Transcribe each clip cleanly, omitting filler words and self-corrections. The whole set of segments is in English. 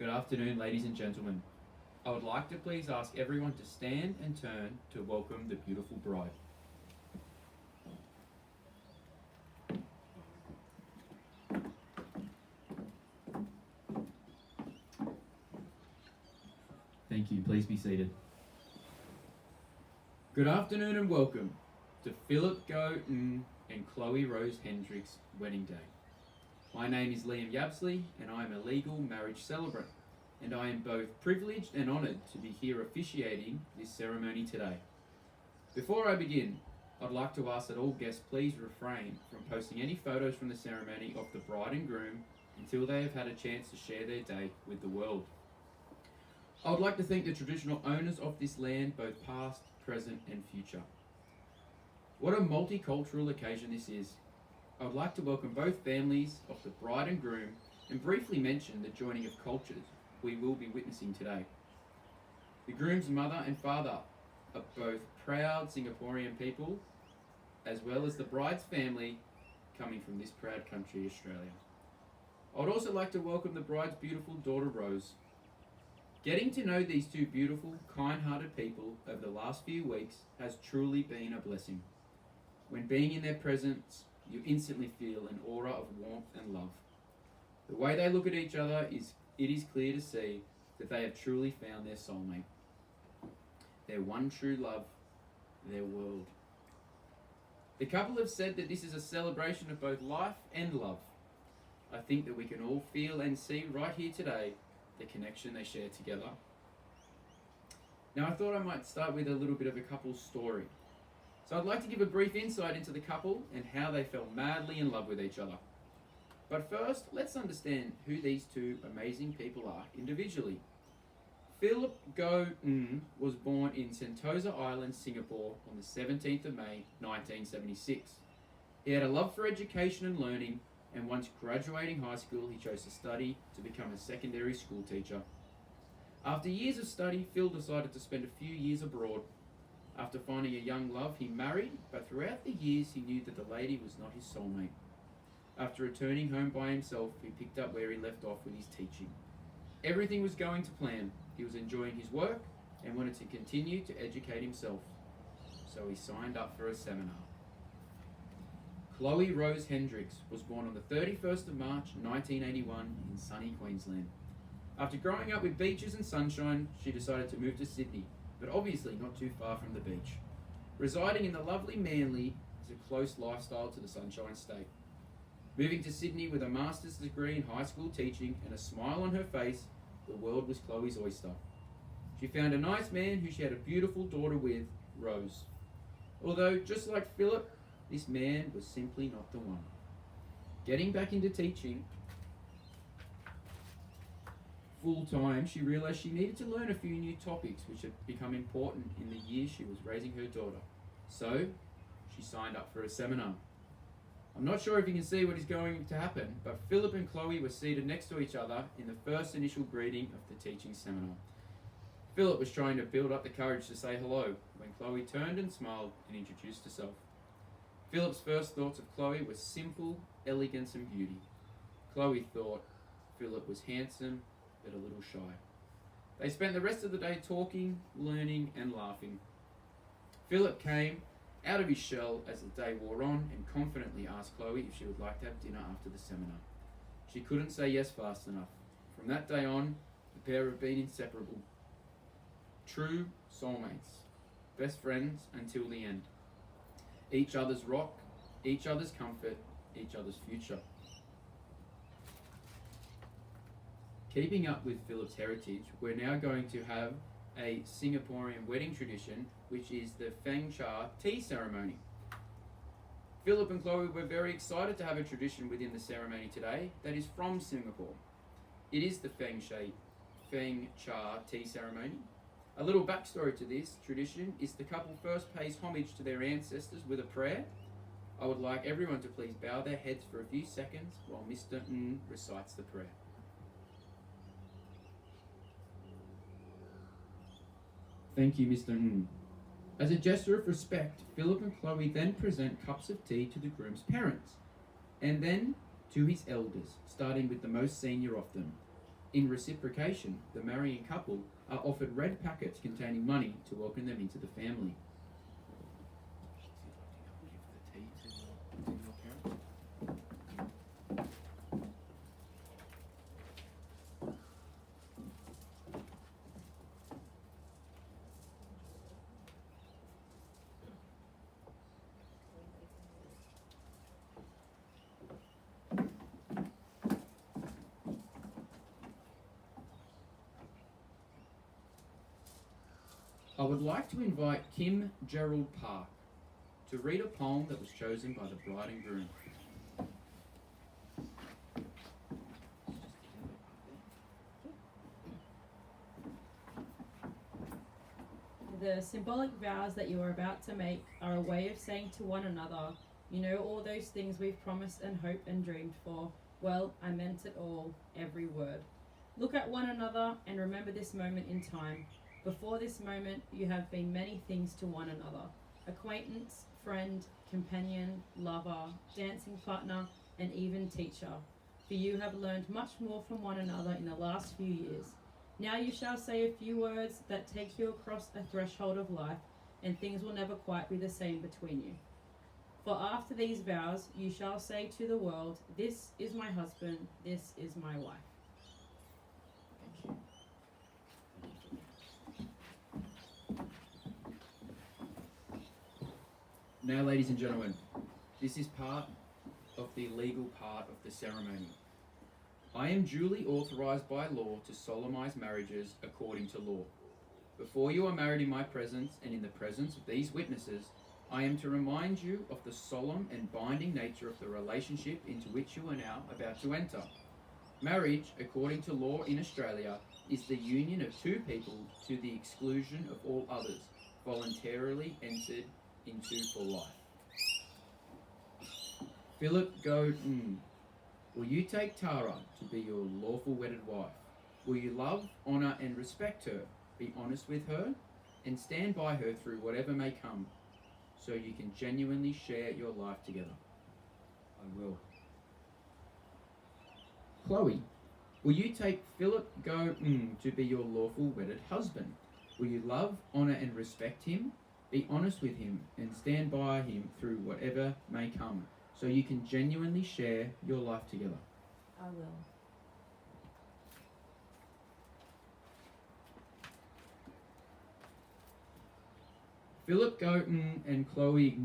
Good afternoon, ladies and gentlemen. I would like to please ask everyone to stand and turn to welcome the beautiful bride. Thank you. Please be seated. Good afternoon and welcome to Philip Go and Chloe Rose Hendricks' wedding day. My name is Liam Yabsley and I am a legal marriage celebrant, and I am both privileged and honoured to be here officiating this ceremony today. Before I begin, I'd like to ask that all guests please refrain from posting any photos from the ceremony of the bride and groom until they have had a chance to share their day with the world. I would like to thank the traditional owners of this land, both past, present and future. What a multicultural occasion this is. I would like to welcome both families of the bride and groom and briefly mention the joining of cultures we will be witnessing today. The groom's mother and father are both proud Singaporean people, as well as the bride's family coming from this proud country, Australia. I would also like to welcome the bride's beautiful daughter, Rose. Getting to know these two beautiful, kind-hearted people over the last few weeks has truly been a blessing. When being in their presence, you instantly feel an aura of warmth and love. The way they look at each other it is clear to see that they have truly found their soulmate. Their one true love, their world. The couple have said that this is a celebration of both life and love. I think that we can all feel and see right here today the connection they share together. Now I thought I might start with a little bit of a couple's story. So I'd like to give a brief insight into the couple and how they fell madly in love with each other. But first, let's understand who these two amazing people are individually. Philip Go Ng was born in Sentosa Island, Singapore on the 17th of May 1976. He had a love for education and learning, and once graduating high school he chose to study to become a secondary school teacher. After years of study, Phil decided to spend a few years abroad. After finding a young love, he married, but throughout the years he knew that the lady was not his soulmate. After returning home by himself, he picked up where he left off with his teaching. Everything was going to plan. He was enjoying his work and wanted to continue to educate himself. So he signed up for a seminar. Chloe Rose Hendricks was born on the 31st of March 1981 in sunny Queensland. After growing up with beaches and sunshine, she decided to move to Sydney, but obviously not too far from the beach. Residing in the lovely Manly is a close lifestyle to the Sunshine State. Moving to Sydney with a master's degree in high school teaching and a smile on her face, the world was Chloe's oyster. She found a nice man who she had a beautiful daughter with, Rose. Although, just like Philip, this man was simply not the one. Getting back into teaching full time, she realised she needed to learn a few new topics which had become important in the years she was raising her daughter. So, she signed up for a seminar. I'm not sure if you can see what is going to happen, but Philip and Chloe were seated next to each other in the first initial greeting of the teaching seminar. Philip was trying to build up the courage to say hello when Chloe turned and smiled and introduced herself. Philip's first thoughts of Chloe were simple, elegance and beauty. Chloe thought Philip was handsome but a little shy. They spent the rest of the day talking, learning and laughing. Philip came out of his shell as the day wore on and confidently asked Chloe if she would like to have dinner after the seminar. She couldn't say yes fast enough. From that day on, the pair have been inseparable. True soulmates. Best friends until the end. Each other's rock, each other's comfort, each other's future. Keeping up with Philip's heritage, we're now going to have a Singaporean wedding tradition, which is the Feng Cha tea ceremony. Philip and Chloe were very excited to have a tradition within the ceremony today that is from Singapore. It is the Feng Cha tea ceremony. A little backstory to this tradition is the couple first pays homage to their ancestors with a prayer. I would like everyone to please bow their heads for a few seconds while Mr. Ng recites the prayer. Thank you, Mr. Ng. As a gesture of respect, Philip and Chloe then present cups of tea to the groom's parents, and then to his elders, starting with the most senior of them. In reciprocation, the marrying couple are offered red packets containing money to welcome them into the family. I would like to invite Kim Gerald Park to read a poem that was chosen by the bride and groom. The symbolic vows that you are about to make are a way of saying to one another, you know, all those things we've promised and hoped and dreamed for. Well, I meant it all, every word. Look at one another and remember this moment in time. Before this moment, you have been many things to one another: acquaintance, friend, companion, lover, dancing partner, and even teacher. For you have learned much more from one another in the last few years. Now you shall say a few words that take you across a threshold of life, and things will never quite be the same between you. For after these vows, you shall say to the world, this is my husband, this is my wife. Thank you. Now, ladies and gentlemen, this is part of the legal part of the ceremony. I am duly authorized by law to solemnize marriages according to law. Before you are married in my presence and in the presence of these witnesses, I am to remind you of the solemn and binding nature of the relationship into which you are now about to enter. Marriage, according to law in Australia, is the union of two people to the exclusion of all others, voluntarily entered into for life. Philip Go Ng, will you take Tara to be your lawful wedded wife? Will you love, honour and respect her, be honest with her, and stand by her through whatever may come, so you can genuinely share your life together? I will. Chloe, will you take Philip Go Ng to be your lawful wedded husband? Will you love, honour and respect him, be honest with him, and stand by him through whatever may come, so you can genuinely share your life together? I will. Philip Go Ng and Chloe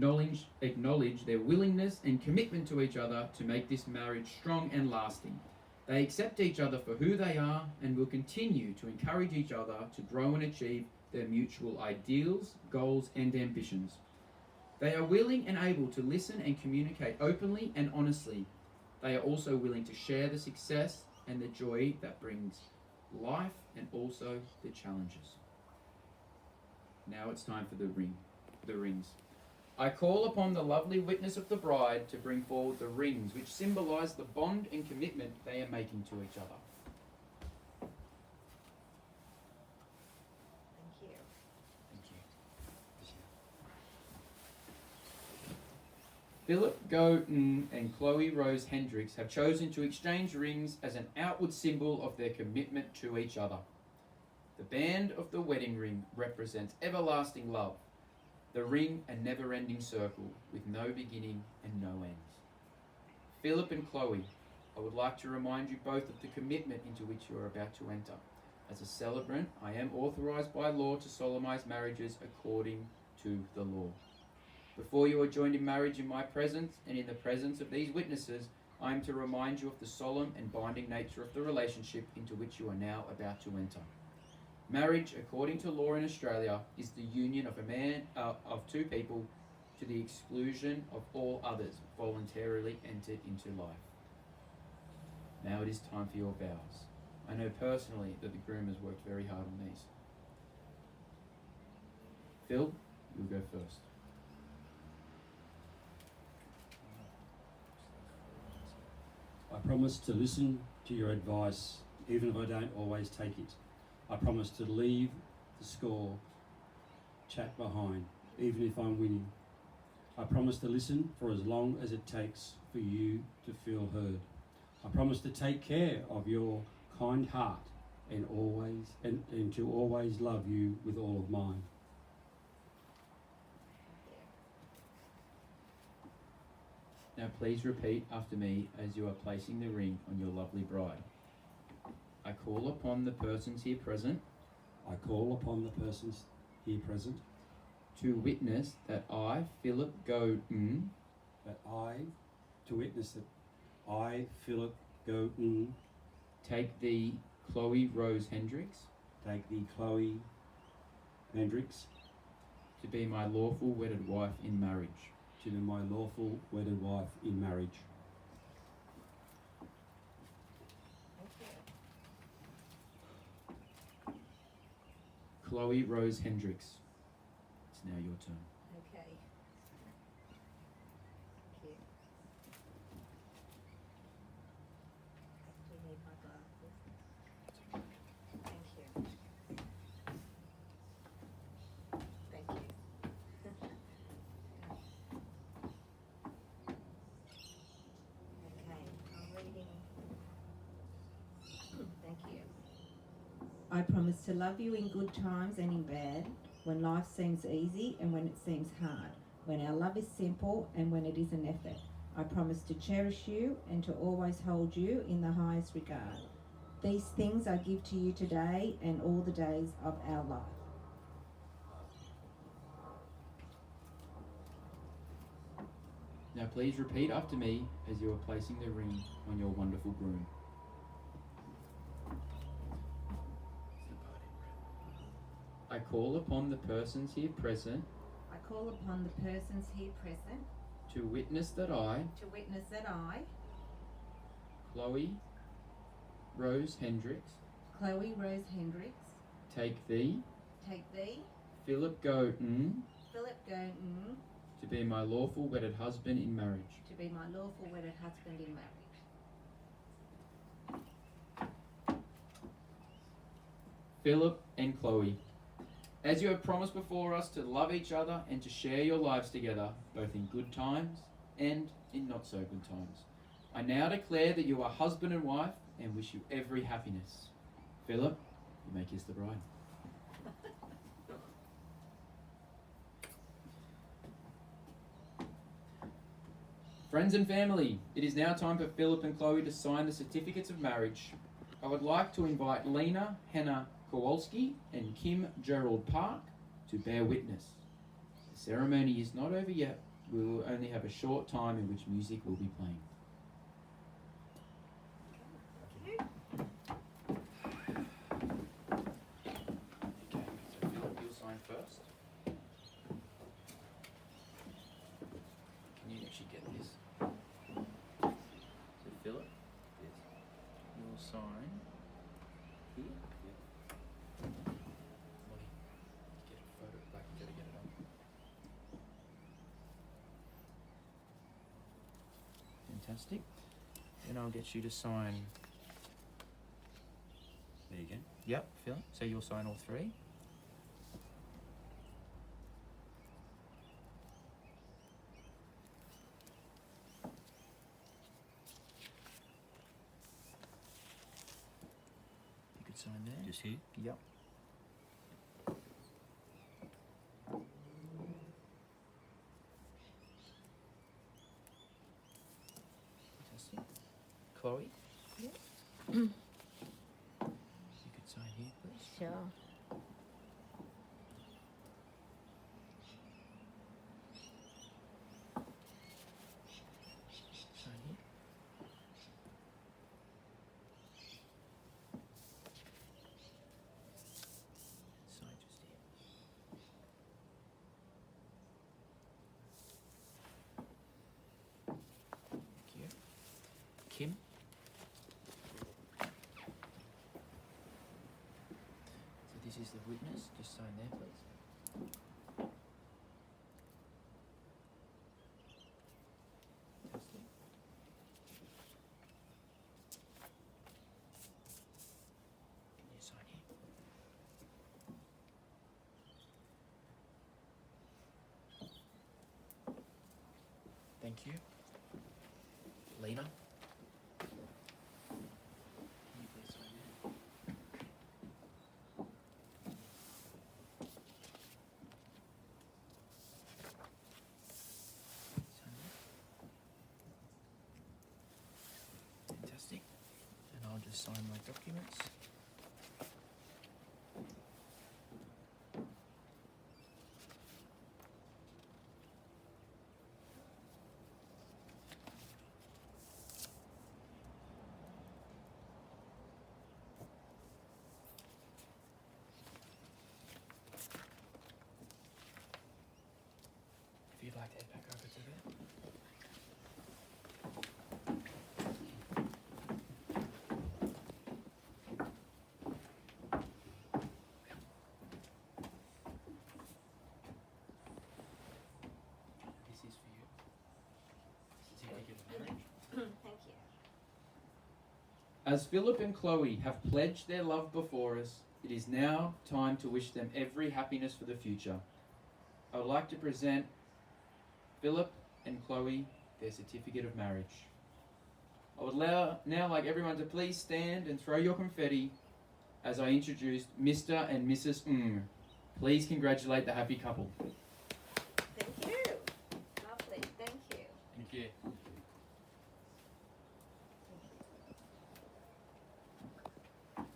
acknowledge their willingness and commitment to each other to make this marriage strong and lasting. They accept each other for who they are and will continue to encourage each other to grow and achieve their mutual ideals, goals, and ambitions. They are willing and able to listen and communicate openly and honestly. They are also willing to share the success and the joy that brings life and also the challenges. Now it's time for the rings. I call upon the lovely witness of the bride to bring forward the rings, which symbolise the bond and commitment they are making to each other. Thank you. Thank you. Philip Go Ng and Chloe Rose Hendricks have chosen to exchange rings as an outward symbol of their commitment to each other. The band of the wedding ring represents everlasting love. The ring, a never-ending circle with no beginning and no end. Philip and Chloe, I would like to remind you both of the commitment into which you are about to enter. As a celebrant, I am authorized by law to solemnize marriages according to the law. Before you are joined in marriage in my presence and in the presence of these witnesses, I am to remind you of the solemn and binding nature of the relationship into which you are now about to enter. Marriage, according to law in Australia, is the union of of two people to the exclusion of all others, voluntarily entered into life. Now it is time for your vows. I know personally that the groom has worked very hard on these. Phil, you'll go first. I promise to listen to your advice, even if I don't always take it. I promise to leave the score chat behind, even if I'm winning. I promise to listen for as long as it takes for you to feel heard. I promise to take care of your kind heart, and to always love you with all of mine. Now please repeat after me as you are placing the ring on your lovely bride. I call upon the persons here present I call upon the persons here present to witness that I, Philip Go-N, Philip Go-N, take thee, Chloe Rose Hendricks, take thee, Chloe Hendricks, to be my lawful wedded wife in marriage. to be my lawful wedded wife in marriage. Chloe Rose Hendricks, it's now your turn. Okay. Thank you. I do need my glasses. Thank you. Thank you. Okay, I'm reading. Thank you. I promise to love you in good times and in bad, when life seems easy and when it seems hard, when our love is simple and when it is an effort. I promise to cherish you and to always hold you in the highest regard. These things I give to you today and all the days of our life. Now please repeat after me as you are placing the ring on your wonderful groom. I call upon the persons here present I call upon the persons here present to witness that I, to witness that I, Chloe Rose Hendricks, Chloe Rose Hendricks, take thee, Philip Go-N, Go-N, to be my lawful wedded husband in marriage. to be my lawful wedded husband in marriage. Philip and Chloe, as you have promised before us to love each other and to share your lives together, both in good times and in not so good times, I now declare that you are husband and wife and wish you every happiness. Philip, you may kiss the bride. Friends and family, it is now time for Philip and Chloe to sign the certificates of marriage. I would like to invite Lena Hannah Kowalski and Kim Gerald Park to bear witness. The ceremony is not over yet. We will only have a short time in which music will be playing. Okay, so Philip, you'll sign first. Can you actually get this? So Philip, you'll sign here. Molly, get a photo, like, gotta get it up. Fantastic. Then I'll get you to sign. There you go. Yep, Phil. So you'll sign all three. You could sign there. Just here. Yep. Fantastic. Chloe? Yep. You could sign here, please. Sure. Sign here. Sign just here. Thank you. Kim? So this is the witness. Just sign there, please. Fantastic. Can you sign here? Thank you. Lena? Can you please sign there? sign my documents. If you'd like to head back over to there. This is for you. Certificate of marriage. Thank you. As Philip and Chloe have pledged their love before us, it is now time to wish them every happiness for the future. I would like to present Philip and Chloe their certificate of marriage. I would now like everyone to please stand and throw your confetti as I introduce Mr. and Mrs. Please congratulate the happy couple.